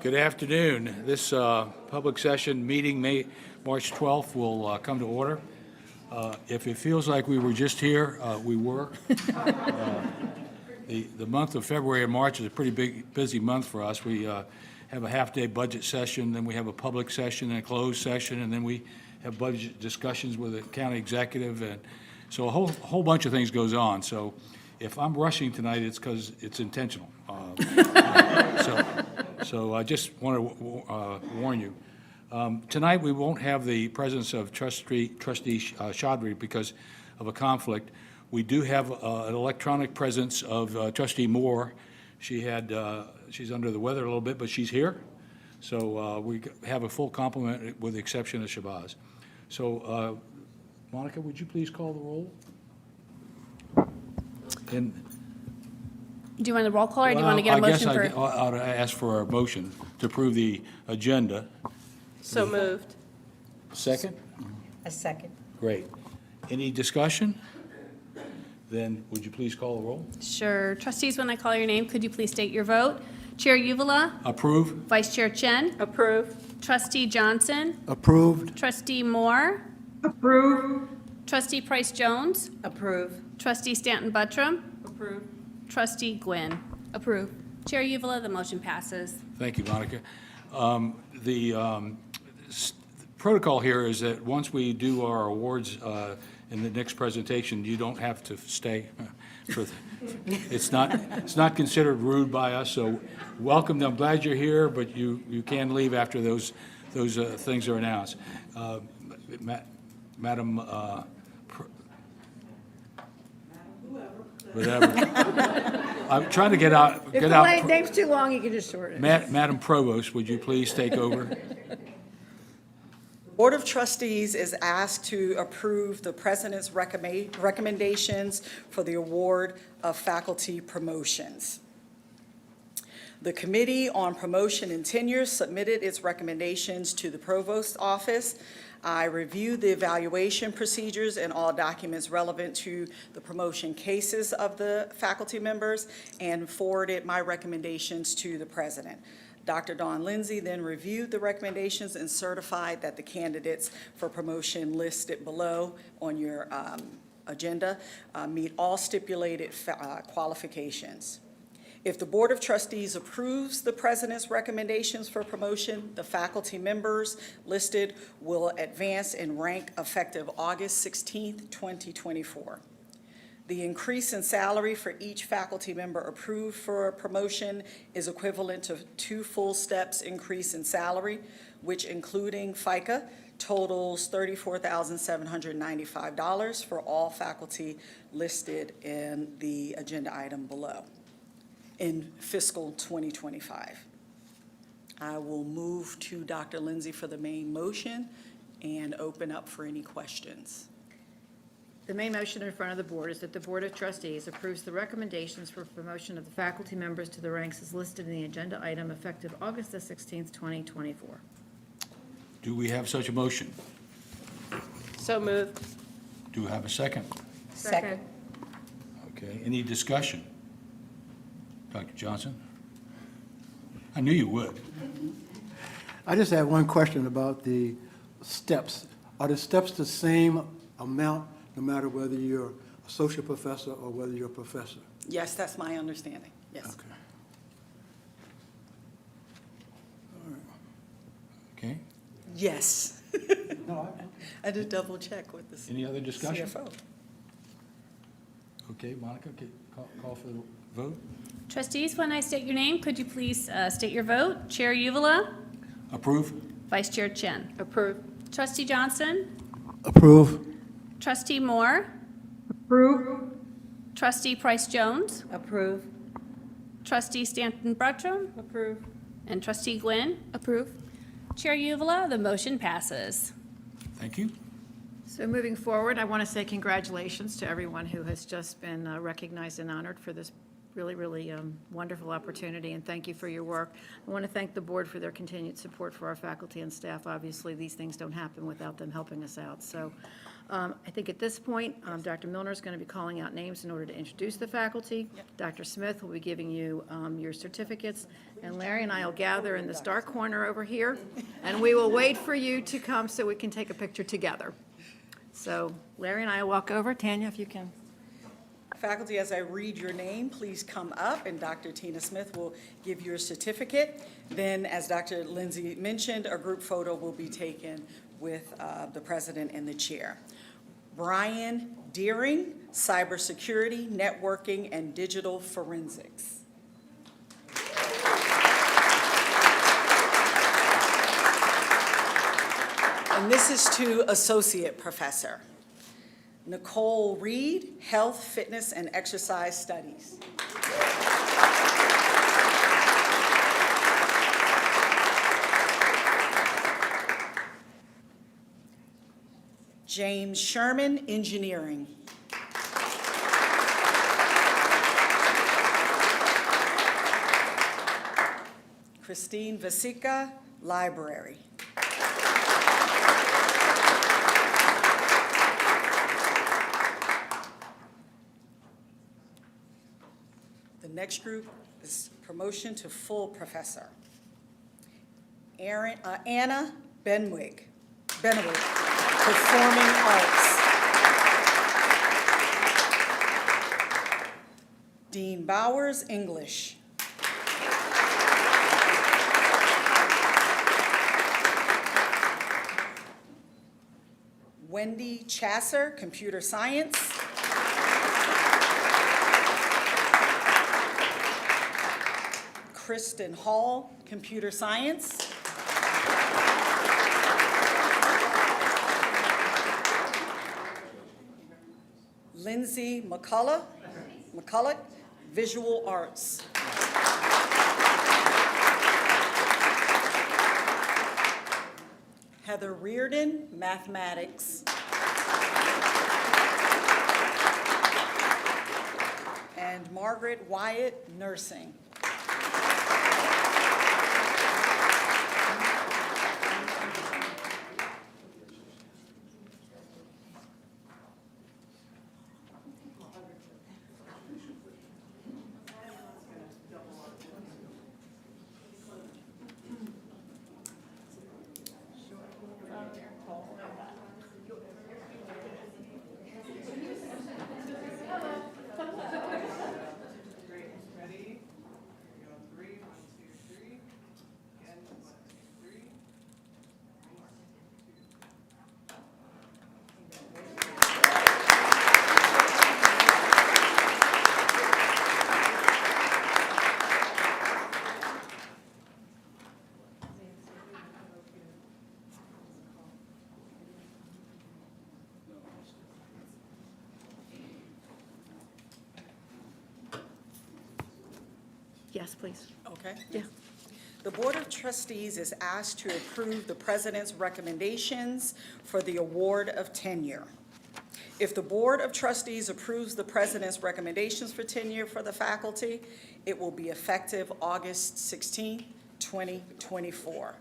Good afternoon. This public session meeting, March 12th, will come to order. If it feels like we were just here, we were. The month of February and March is a pretty busy month for us. We have a half-day budget session, then we have a public session and a closed session, and then we have budget discussions with the county executive, and so a whole bunch of things goes on. So if I'm rushing tonight, it's because it's intentional. So I just want to warn you. Tonight, we won't have the presence of Trustee Chaudhry because of a conflict. We do have an electronic presence of Trustee Moore. She's under the weather a little bit, but she's here. So we have a full complement with the exception of Shabazz. So Monica, would you please call the roll? And do you want a roll call, or do you want to get a motion for? I guess I ought to ask for a motion to approve the agenda. So moved. Second? A second. Great. Any discussion? Then would you please call the roll? Sure. Trustees, when I call your name, could you please state your vote? Chair Uvala? Approve? Vice Chair Chen? Approve. Trustee Johnson? Approved. Trustee Moore? Approve. Trustee Price Jones? Approve. Trustee Stanton Buttram? Approve. Trustee Gwynn? Approve. Chair Uvala, the motion passes. Thank you, Monica. The protocol here is that once we do our awards in the next presentation, you don't have to stay. It's not considered rude by us, so welcome. I'm glad you're here, but you can leave after those things are announced. Madam whatever. I'm trying to get out. If the name's too long, you can just shorten it. Madam Provost, would you please take over? Board of Trustees is asked to approve the President's recommendations for the award of faculty promotions. The Committee on Promotion and Tenure submitted its recommendations to the Provost's office. I reviewed the evaluation procedures and all documents relevant to the promotion cases of the faculty members and forwarded my recommendations to the President. Dr. Dawn Lindsay then reviewed the recommendations and certified that the candidates for promotion listed below on your agenda meet all stipulated qualifications. If the Board of Trustees approves the President's recommendations for promotion, the faculty members listed will advance in rank effective August 16th, 2024. The increase in salary for each faculty member approved for promotion is equivalent to 2 full steps increase in salary, which including FICA totals $34,795 for all faculty listed in the agenda item below in fiscal 2025. I will move to Dr. Lindsay for the main motion and open up for any questions. The main motion in front of the board is that the Board of Trustees approves the recommendations for promotion of the faculty members to the ranks as listed in the agenda item effective August the 16th, 2024. Do we have such a motion? So moved. Do we have a second? Second. Okay, any discussion? Dr. Johnson? I knew you would. I just have one question about the steps. Are the steps the same amount no matter whether you're associate professor or whether you're a professor? Yes, that's my understanding, yes. Okay. All right. Okay, Yes. I did double check with the any other discussion? CFO. Okay, Monica, call for the vote? Trustees, when I state your name, could you please state your vote? Chair Uvala? Approve? Vice Chair Chen? Approve. Trustee Johnson? Approve. Trustee Moore? Approve. Trustee Price Jones? Approve. Trustee Stanton Buttram? Approve. And Trustee Gwynn? Approve. Chair Uvala, the motion passes. Thank you. So moving forward, I want to say congratulations to everyone who has just been recognized and honored for this really wonderful opportunity, and thank you for your work. I want to thank the board for their continued support for our faculty and staff. Obviously, these things don't happen without them helping us out. So I think at this point, Dr. Milner is going to be calling out names in order to introduce the faculty. Dr. Smith will be giving you your certificates, and Larry and I will gather in this dark corner over here, and we will wait for you to come so we can take a picture together. So Larry and I will walk over. Tanya, if you can. Faculty, as I read your name, please come up, and Dr. Tina Smith will give your certificate. Then, as Dr. Lindsay mentioned, a group photo will be taken with the president and the chair. Brian Deering, Cybersecurity, Networking, and Digital Forensics. And this is to Associate Professor. Nicole Reed, Health, Fitness, and Exercise Studies. James Sherman, Engineering. Christine Vasica, Library. The next group is promotion to full professor. Anna Benwick, Performing Arts. Dean Bowers, English. Wendy Chasser, Computer Science. Kristen Hall, Computer Science. Lindsay McCullough, Visual Arts. Heather Reardon, Mathematics. And Margaret Wyatt, Nursing. Yes, please. Okay. Yeah. The Board of Trustees is asked to approve the President's recommendations for the award of tenure. If the Board of Trustees approves the President's recommendations for tenure for the faculty, it will be effective August 16, 2024.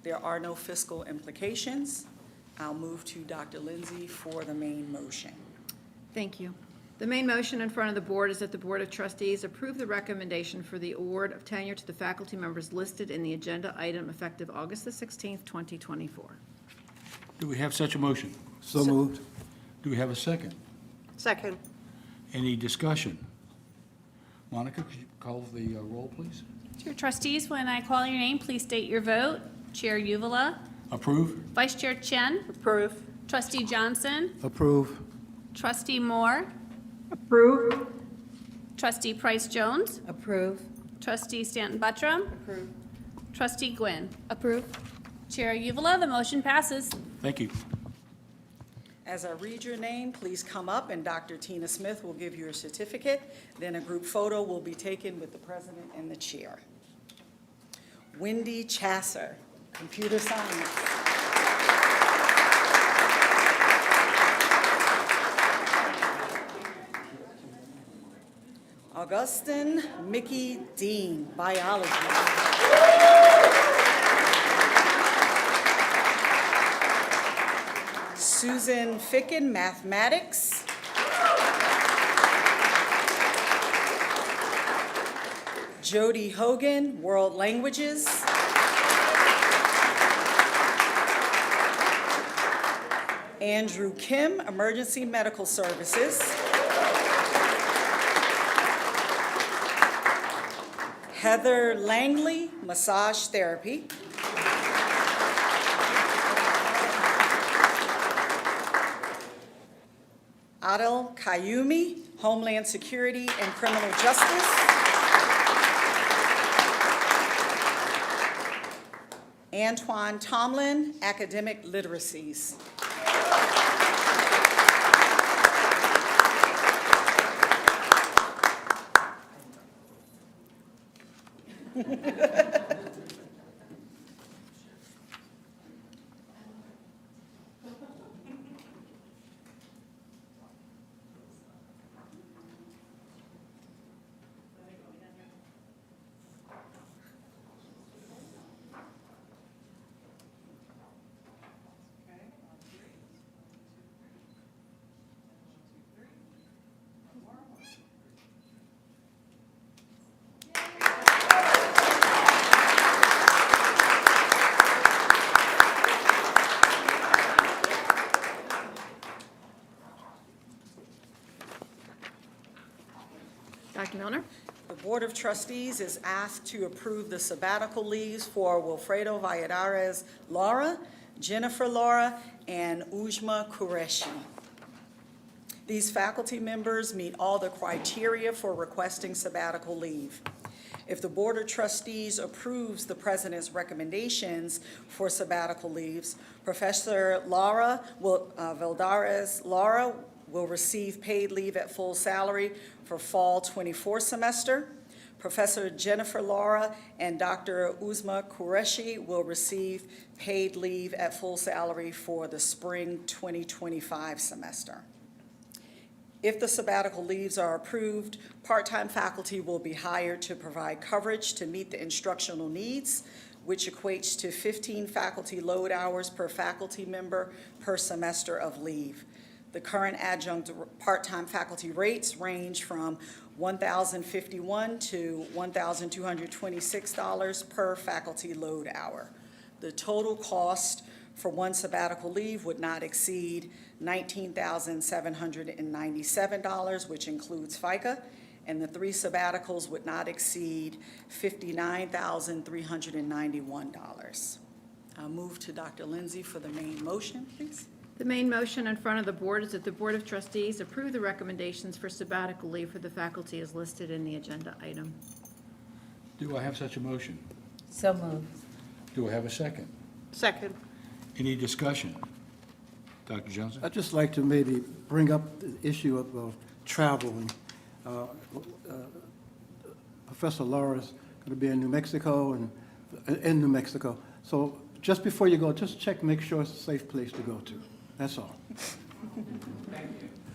There are no fiscal implications. I'll move to Dr. Lindsay for the main motion. Thank you. The main motion in front of the board is that the Board of Trustees approve the recommendation for the award of tenure to the faculty members listed in the agenda item effective August the 16th, 2024. Do we have such a motion? So moved. Do we have a second? Second. Any discussion? Monica, could you call the roll, please? Dear trustees, when I call your name, please state your vote. Chair Uvala, Approve? Vice Chair Chen, Approve. Trustee Johnson, Approve. Trustee Moore, Approve. Trustee Price Jones, Approve. Trustee Stanton Buttram. Approve. Trustee Gwynn. Approve. Chair Uvala, the motion passes. Thank you. As I read your name, please come up, and Dr. Tina Smith will give you a certificate. Then a group photo will be taken with the president and the chair. Wendy Chasser, Computer Science. Augustin Mickey Dean, Biology. Susan Ficken, Mathematics. Jody Hogan, World Languages. Andrew Kim, Emergency Medical Services. Heather Langley, Massage Therapy. Adel Kayumi, Homeland Security and Criminal Justice. Antoine Tomlin, Academic Literacies. Dr. Milner? The Board of Trustees is asked to approve the sabbatical leaves for Wilfredo Valladares Laura, Jennifer Laura, and Ujma Qureshi. These faculty members meet all the criteria for requesting sabbatical leave. If the Board of Trustees approves the President's recommendations for sabbatical leaves, Professor Valladares Laura will receive paid leave at full salary for fall 24 semester. Professor Jennifer Laura and Dr. Uzma Qureshi will receive paid leave at full salary for the spring 2025 semester. If the sabbatical leaves are approved, part-time faculty will be hired to provide coverage to meet the instructional needs, which equates to 15 faculty load hours per faculty member per semester of leave. The current adjunct part-time faculty rates range from $1,051 to $1,226 per faculty load hour. The total cost for one sabbatical leave would not exceed $19,797, which includes FICA, and the 3 sabbaticals would not exceed $59,391. I'll move to Dr. Lindsay for the main motion, please. The main motion in front of the board is that the Board of Trustees approve the recommendations for sabbatical leave for the faculty as listed in the agenda item. Do I have such a motion? So moved. Do I have a second? Second. Any discussion? Dr. Johnson? I'd just like to maybe bring up the issue of traveling. Professor Laura's going to be in New Mexico and in New Mexico. So just before you go, just check, make sure it's a safe place to go to. That's all.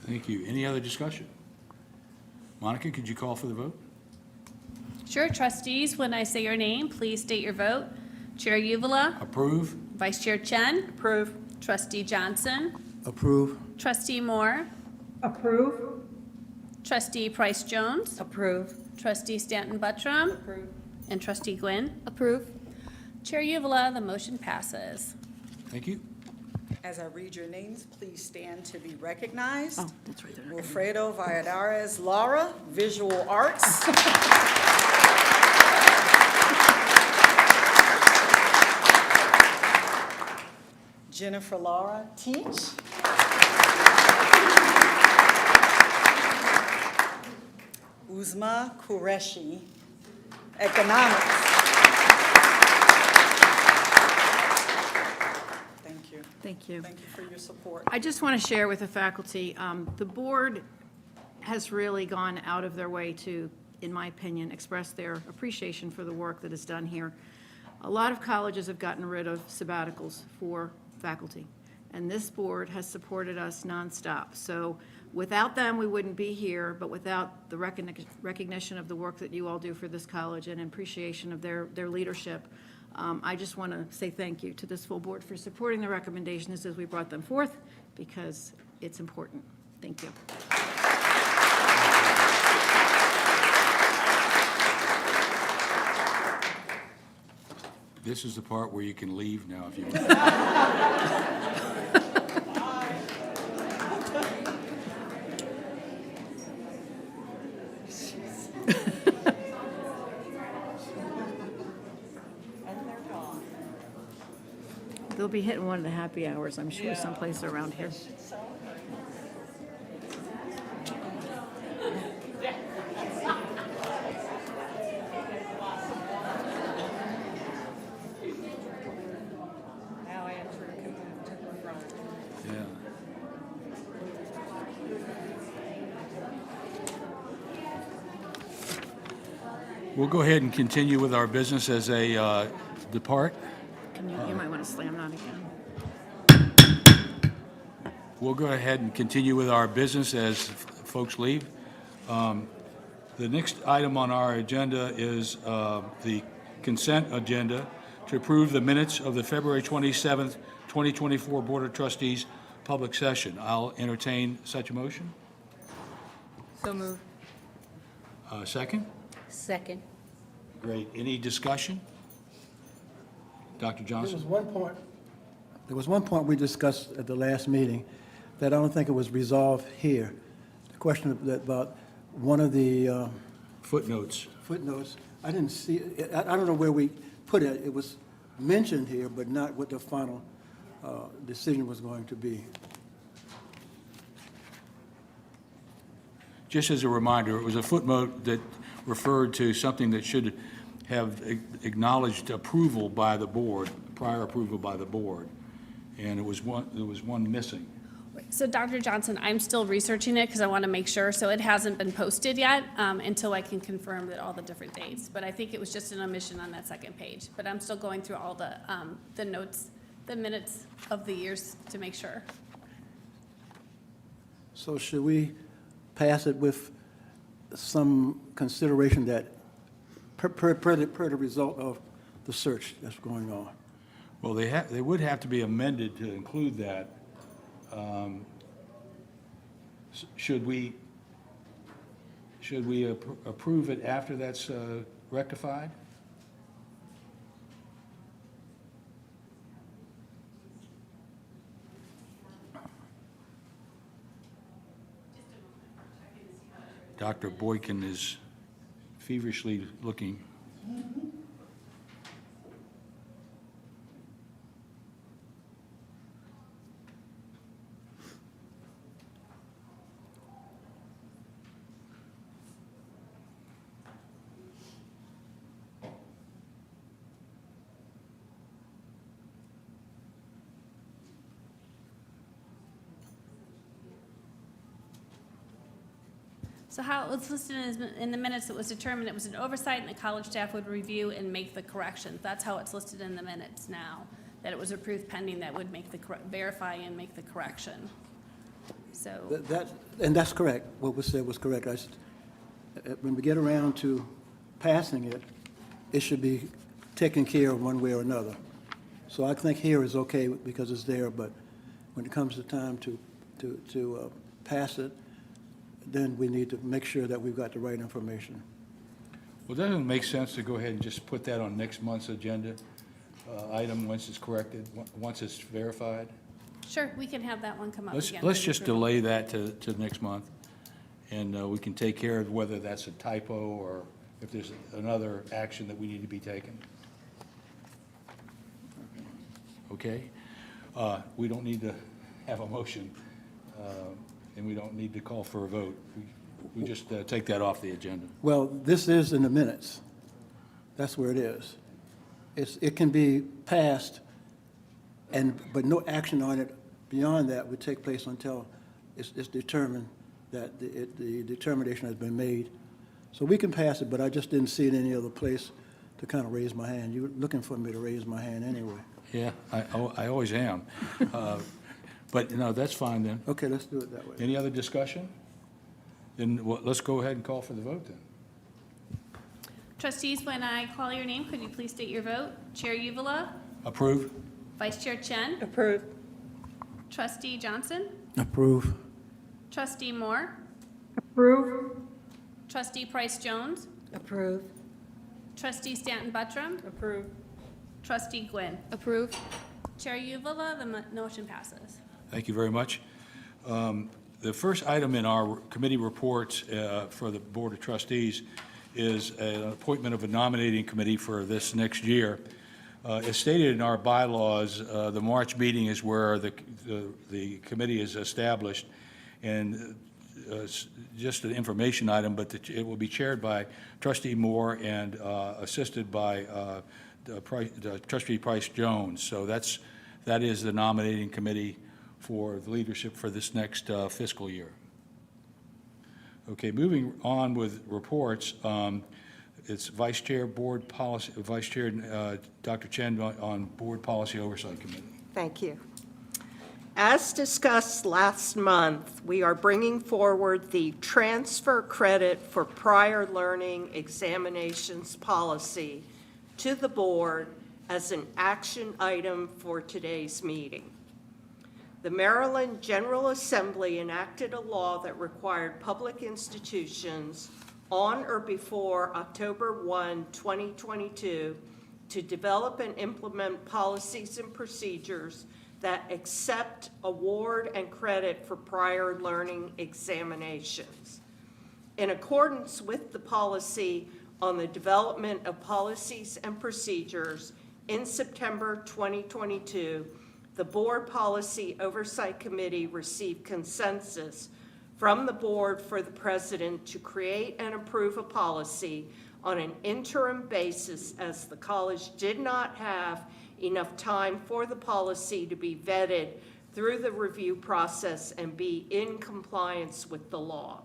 Thank you. Any other discussion? Monica, could you call for the vote? Sure, trustees, when I say your name, please state your vote. Chair Uvala, Approve? Vice Chair Chen, Approve. Trustee Johnson, Approve? Trustee Moore, Approve. Trustee Price Jones, Approve. Trustee Stanton Buttram, and Trustee Gwynn. Approve. Chair Uvala, the motion passes. Thank you. As I read your names, please stand to be recognized. Oh, that's right. they're not gonna- Wilfredo Valladares Laura, Visual Arts. Jennifer Laura, Teach. Uzma Qureshi, Economics. Thank you. Thank you. Thank you for your support. I just want to share with the faculty, the board has really gone out of their way to, in my opinion, express their appreciation for the work that is done here. A lot of colleges have gotten rid of sabbaticals for faculty, and this board has supported us nonstop. So Without them, we wouldn't be here, but without the recognition of the work that you all do for this college and appreciation of their leadership, I just want to say thank you to this full board for supporting the recommendations as we brought them forth, because it's important. Thank you. This is the part where you can leave now if you want. They'll be hitting one of the happy hours, I'm sure, someplace around here. Yeah. We'll go ahead and continue with our business as a depart. You might want to slam that again. We'll go ahead and continue with our business as folks leave. The next item on our agenda is the consent agenda to approve the minutes of the February 27th, 2024 Board of Trustees public session. I'll entertain such a motion. So moved. Second? Second. Great. Any discussion? Dr. There Johnson? was one point we discussed at the last meeting that I don't think it was resolved here. The question about one of the Footnotes. footnotes. I didn't see, I don't know where we put it. It was mentioned here, but not what the final decision was going to be. Just as a reminder, it was a footnote that referred to something that should have acknowledged approval by the board, prior approval by the board, and there was one missing. So Dr. Johnson, I'm still researching it because I want to make sure, so it hasn't been posted yet until I can confirm that all the different dates. But I think it was just an omission on that second page. But I'm still going through all the notes, the minutes of the years to make sure. So should we pass it with some consideration that per the result of the search that's going on? Well, they would have to be amended to include that. Should we approve it after that's rectified? Dr. Boykin is feverishly looking. So how it was listed in the minutes, it was determined it was an oversight and the college staff would review and make the corrections. That's how it's listed in the minutes now, that it was approved pending that would make verify and make the correction. So, And that's correct. What was said was correct. When we get around to passing it, it should be taken care of one way or another. So I think here is okay because it's there, but when it comes to time to pass it, then we need to make sure that we've got the right information. Well, doesn't it make sense to go ahead and just put that on next month's agenda item once it's corrected, once it's verified? sure, we can have that one come up again. Let's for just approval. delay that to next month, and we can take care of whether that's a typo or if there's another action that we need to be taken. Okay? We don't need to have a motion, and we don't need to call for a vote. We just take that off the agenda. Well, this is in the minutes. That's where it is. It can be passed, but no action on it beyond that would take place until it's determined that the determination has been made. So we can pass it, but I just didn't see it any other place to kind of raise my hand. You were looking for me to raise my hand anyway. Yeah, I always am. But, no, that's fine then. Okay, let's do it that way. Any other discussion? Then let's go ahead and call for the vote then. Trustees, when I call your name, could you please state your vote? Chair Uvala, Approve? Vice Chair Chen, Approve. Trustee Johnson, Approve. Trustee Moore, Approve. Trustee Price Jones, Approve. Trustee Stanton Buttram, Approve. Trustee Gwynn. Approve. Chair Uvala, the motion passes. Thank you very much. The first item in our committee reports for the Board of Trustees is an appointment of a nominating committee for this next year. As stated in our bylaws, the March meeting is where the committee is established, and just an information item, but it will be chaired by Trustee Moore and assisted by Trustee Price Jones. So that is the nominating committee for the leadership for this next fiscal year. Okay, moving on with reports, it's Vice Chair Board Policy, Vice Chair Dr. Chen on Board Policy Oversight Committee. Thank you. As discussed last month, we are bringing forward the transfer credit for prior learning examinations policy to the board as an action item for today's meeting. The Maryland General Assembly enacted a law that required public institutions on or before October 1, 2022, to develop and implement policies and procedures that accept, award, and credit for prior learning examinations. In accordance with the policy on the development of policies and procedures, in September 2022, the Board Policy Oversight Committee received consensus from the board for the president to create and approve a policy on an interim basis, as the college did not have enough time for the policy to be vetted through the review process and be in compliance with the law.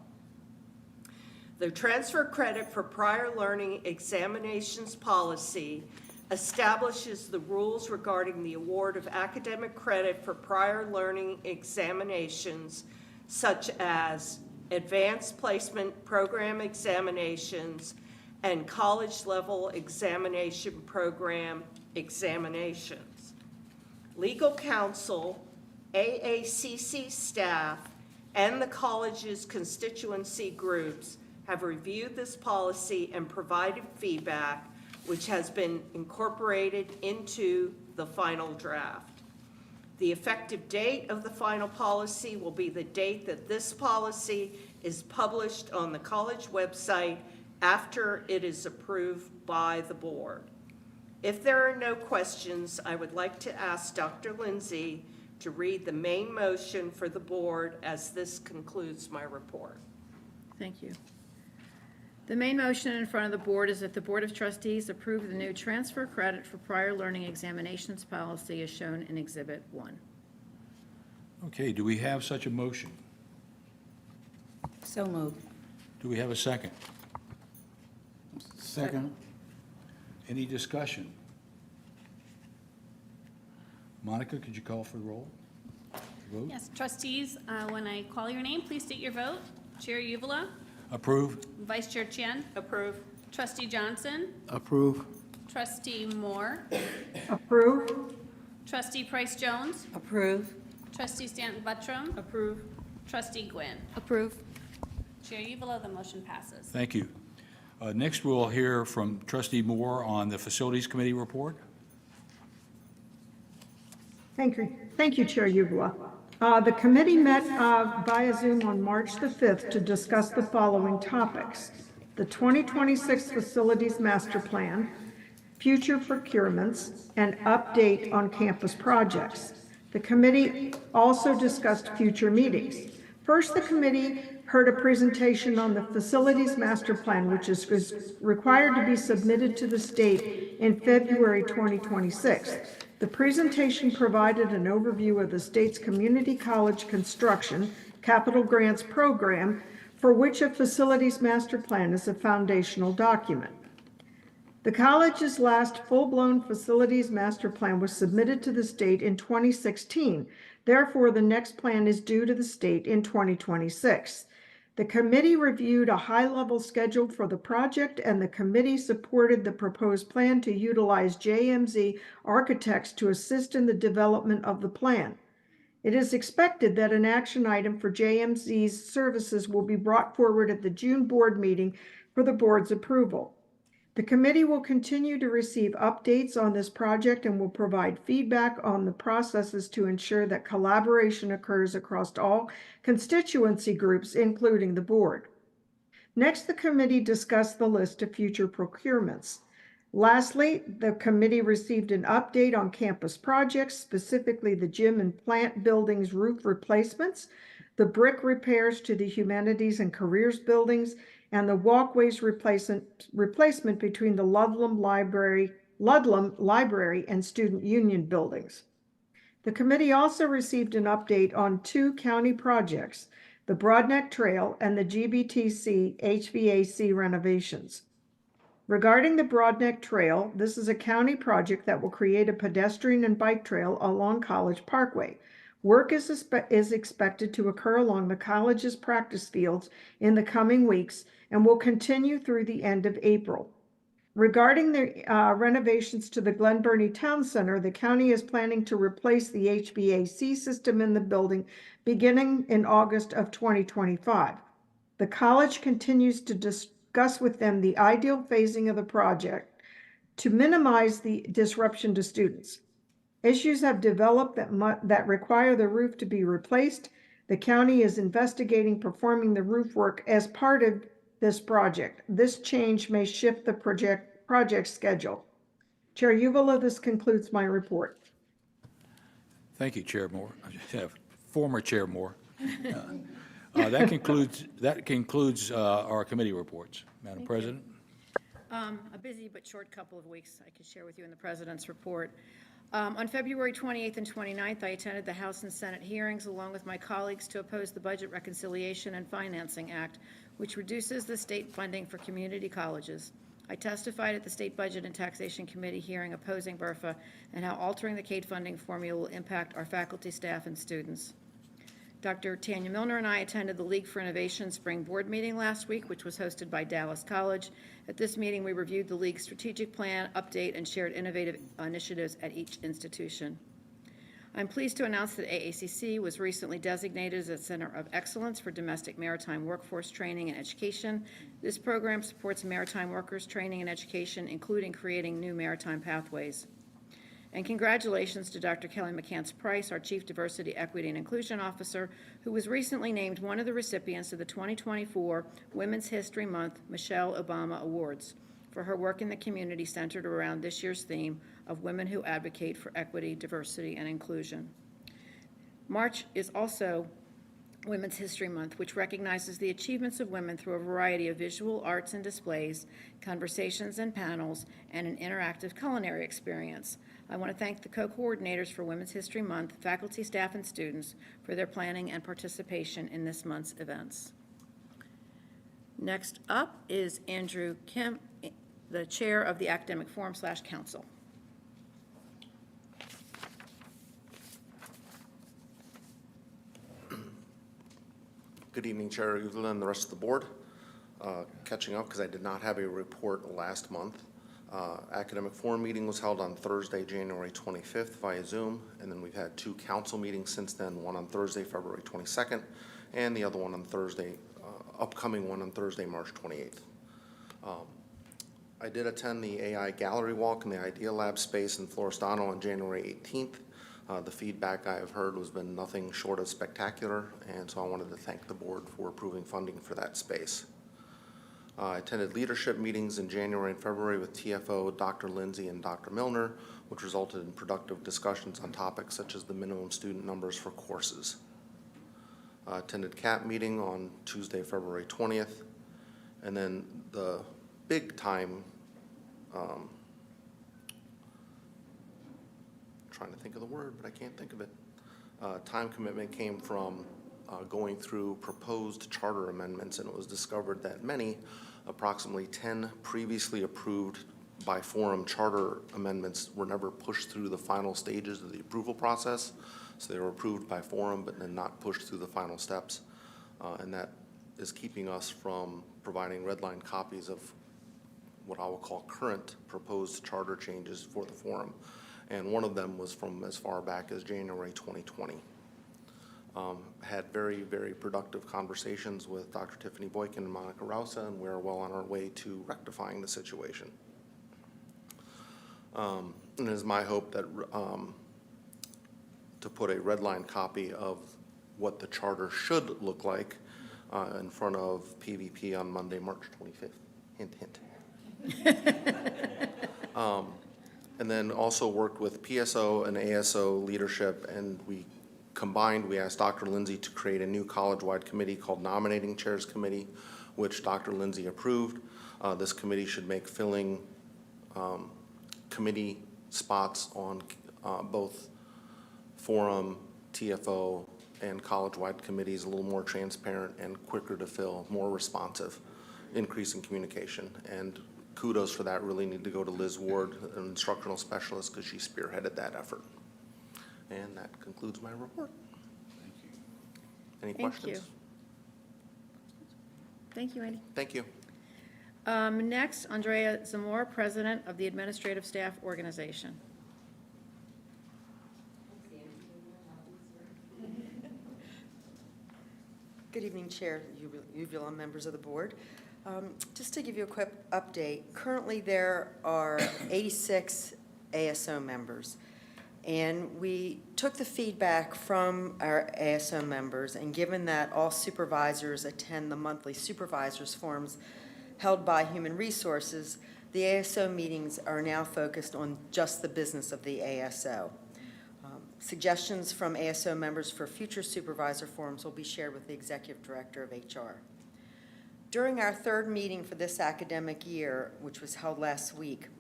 The transfer credit for prior learning examinations policy establishes the rules regarding the award of academic credit for prior learning examinations, such as advanced placement program examinations and college-level examination program examinations. Legal counsel, AACC staff, and the college's constituency groups have reviewed this policy and provided feedback, which has been incorporated into the final draft. The effective date of the final policy will be the date that this policy is published on the college website after it is approved by the board. If there are no questions, I would like to ask Dr. Lindsay to read the main motion for the board as this concludes my report. Thank you. The main motion in front of the board is that the Board of Trustees approve the new transfer credit for prior learning examinations policy as shown in Exhibit 1. Okay, do we have such a motion? So moved. Do we have a second? Second. Any discussion? Monica, could you call for the roll? Vote? Yes, trustees, when I call your name, please state your vote. Chair Uvala, Approve? Vice Chair Chen, Approve. Trustee Johnson, Approve. Trustee Moore, Approve. Trustee Price Jones, Approve. Trustee Stanton Buttram, Approve. Trustee Gwynn. Approve. Chair Uvala, the motion passes. Thank you. Next, we'll hear from Trustee Moore on the Facilities Committee report. Thank you, Chair Uvala. The committee met via Zoom on March the 5th to discuss the following topics: the 2026 Facilities Master Plan, future procurements, and update on campus projects. The committee also discussed future meetings. First, the committee heard a presentation on the Facilities Master Plan, which is required to be submitted to the state in February 2026. The presentation provided an overview of the state's community college construction capital grants program, for which a Facilities Master Plan is a foundational document. The college's last full-blown Facilities Master Plan was submitted to the state in 2016. Therefore, the next plan is due to the state in 2026. The committee reviewed a high-level schedule for the project, and the committee supported the proposed plan to utilize JMZ architects to assist in the development of the plan. It is expected that an action item for JMZ's services will be brought forward at the June board meeting for the board's approval. The committee will continue to receive updates on this project and will provide feedback on the processes to ensure that collaboration occurs across all constituency groups, including the board. Next, the committee discussed the list of future procurements. Lastly, the committee received an update on campus projects, specifically the gym and plant buildings roof replacements, the brick repairs to the humanities and careers buildings, and the walkways replacement between the Ludlam Library and Student Union buildings. The committee also received an update on 2 county projects, the Broadneck Trail and the GBTC HVAC renovations. Regarding the Broadneck Trail, this is a county project that will create a pedestrian and bike trail along College Parkway. Work is expected to occur along the college's practice fields in the coming weeks and will continue through the end of April. Regarding the renovations to the Glen Burnie Town Center, the county is planning to replace the HVAC system in the building beginning in August of 2025. The college continues to discuss with them the ideal phasing of the project to minimize the disruption to students. Issues have developed that require the roof to be replaced. The county is investigating performing the roof work as part of this project. This change may shift the project schedule. Chair Uvala, this concludes my report. Thank you, Chair Moore. Former Chair Moore. That concludes our committee reports. Madam President? A busy but short couple of weeks I could share with you in the President's report. On February 28th and 29th, I attended the House and Senate hearings along with my colleagues to oppose the Budget Reconciliation and Financing Act, which reduces the state funding for community colleges. I testified at the State Budget and Taxation Committee hearing opposing BRFA and how altering the CADE funding formula will impact our faculty, staff, and students. Dr. Tanya Milner and I attended the League for Innovation Spring Board meeting last week, which was hosted by Dallas College. At this meeting, we reviewed the League's strategic plan, update, and shared innovative initiatives at each institution. I'm pleased to announce that AACC was recently designated as a Center of Excellence for Domestic Maritime Workforce Training and Education. This program supports maritime workers' training and education, including creating new maritime pathways. And congratulations to Dr. Kelly McCants-Price, our Chief Diversity, Equity, and Inclusion Officer, who was recently named one of the recipients of the 2024 Women's History Month Michelle Obama Awards for her work in the community centered around this year's theme of women who advocate for equity, diversity, and inclusion. March is also Women's History Month, which recognizes the achievements of women through a variety of visual arts and displays, conversations and panels, and an interactive culinary experience. I want to thank the co-coordinators for Women's History Month, faculty, staff, and students for their planning and participation in this month's events. Next up is Andrew Kim, the chair of the Academic Forum/Council. Good evening, Chair Uvala and the rest of the board. Catching up because I did not have a report last month. Academic Forum meeting was held on Thursday, January 25th via Zoom, and then we've had 2 council meetings since then, one on Thursday, February 22nd, and the other one on Thursday, upcoming one on Thursday, March 28th. I did attend the AI Gallery Walk in the Idea Lab space in Floristano on January 18th. The feedback I have heard has been nothing short of spectacular, and so I wanted to thank the board for approving funding for that space. I attended leadership meetings in January and February with TFO Dr. Lindsay and Dr. Milner, which resulted in productive discussions on topics such as the minimum student numbers for courses. Attended CAP meeting on Tuesday, February 20th, and then the big time, trying to think of the word, but I can't think of it. Time commitment came from going through proposed charter amendments, and it was discovered that many, approximately 10 previously approved by forum charter amendments were never pushed through the final stages of the approval process. So they were approved by forum, but then not pushed through the final steps. And that is keeping us from providing red line copies of what I will call current proposed charter changes for the forum. And one of them was from as far back as January 2020. Had very, very productive conversations with Dr. Tiffany Boykin and Monica Rausa, and we're well on our way to rectifying the situation. And it is my hope that to put a red line copy of what the charter should look like in front of PVP on Monday, March 25th. Hint, hint. And then also worked with PSO and ASO leadership, and we asked Dr. Lindsay to create a new college-wide committee called Nominating Chairs Committee, which Dr. Lindsay approved. This committee should make filling committee spots on both forum, TFO, and college-wide committees a little more transparent and quicker to fill, more responsive, increasing communication. And kudos for that really need to go to Liz Ward, an instructional specialist, because she spearheaded that effort. And that concludes my report. Thank you. Any Thank questions? you. Thank you, Andy. Thank you. Next, Andrea Zamora, President of the Administrative Staff Organization. Good evening, Chair Uvula, members of the board. Just to give you a quick update, currently there are 86 ASO members. And we took the feedback from our ASO members, and given that all supervisors attend the monthly supervisors forums held by Human Resources, the ASO meetings are now focused on just the business of the ASO. Suggestions from ASO members for future supervisor forums will be shared with the Executive Director of HR. During our third meeting for this academic year, which was held last week,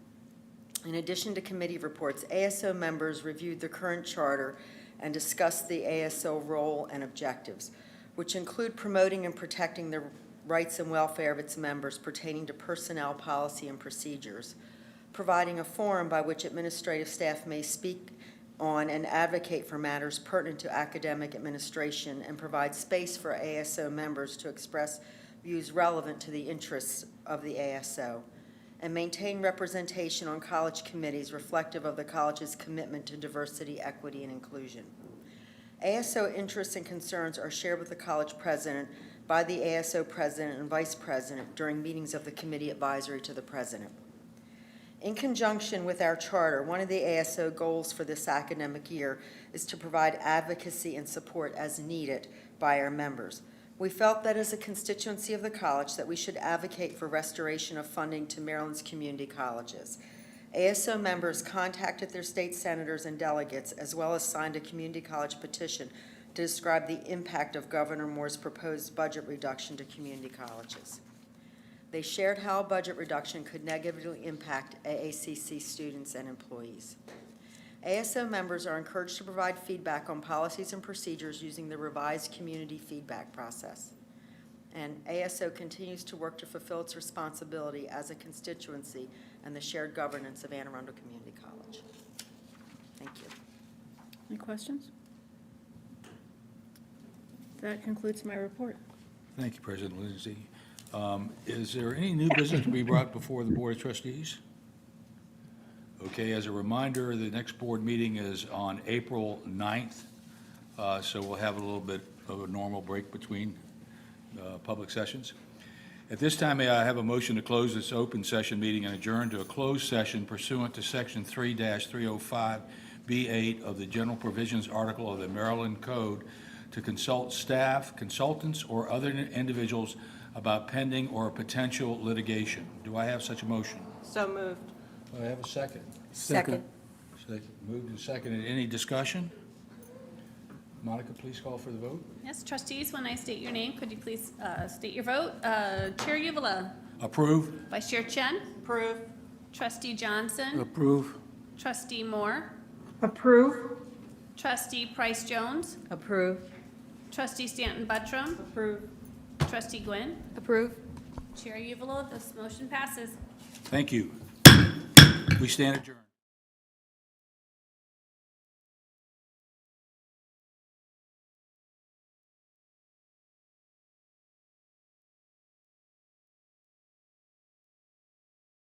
in addition to committee reports, ASO members reviewed the current charter and discussed the ASO role and objectives, which include promoting and protecting the rights and welfare of its members pertaining to personnel policy and procedures, providing a forum by which administrative staff may speak on and advocate for matters pertinent to academic administration, and provide space for ASO members to express views relevant to the interests of the ASO, and maintain representation on college committees reflective of the college's commitment to diversity, equity, and inclusion. ASO interests and concerns are shared with the college president by the ASO president and vice president during meetings of the committee advisory to the president. In conjunction with our charter, one of the ASO goals for this academic year is to provide advocacy and support as needed by our members. We felt that as a constituency of the college that we should advocate for restoration of funding to Maryland's community colleges. ASO members contacted their state senators and delegates, as well as signed a community college petition to describe the impact of Governor Moore's proposed budget reduction to community colleges. They shared how a budget reduction could negatively impact AACC students and employees. ASO members are encouraged to provide feedback on policies and procedures using the revised community feedback process. And ASO continues to work to fulfill its responsibility as a constituency and the shared governance of Anne Arundel Community College. Thank you. Any questions? That concludes my report. Thank you, President Lindsay. Is there any new business to be brought before the Board of Trustees? Okay, as a reminder, the next board meeting is on April 9th, so we'll have a little bit of a normal break between public sessions. At this time, may I have a motion to close this open session meeting and adjourn to a closed session pursuant to Section 3-305B8 of the General Provisions Article of the Maryland Code to consult staff, consultants, or other individuals about pending or potential litigation. Do I have such a motion? So moved. Do I have a second? Second. Moved and seconded. Any discussion? Monica, please call for the vote. Yes, trustees, when I state your name, could you please state your vote? Chair Uvula, Approve? Vice Chair Chen, Approve. Trustee Johnson, Approve. Trustee Moore, Approve. Trustee Price Jones, Approve. Trustee Stanton Buttram, Approve. Trustee Gwynn, Approve. Chair Uvula, this motion passes. Thank you. We stand adjourned.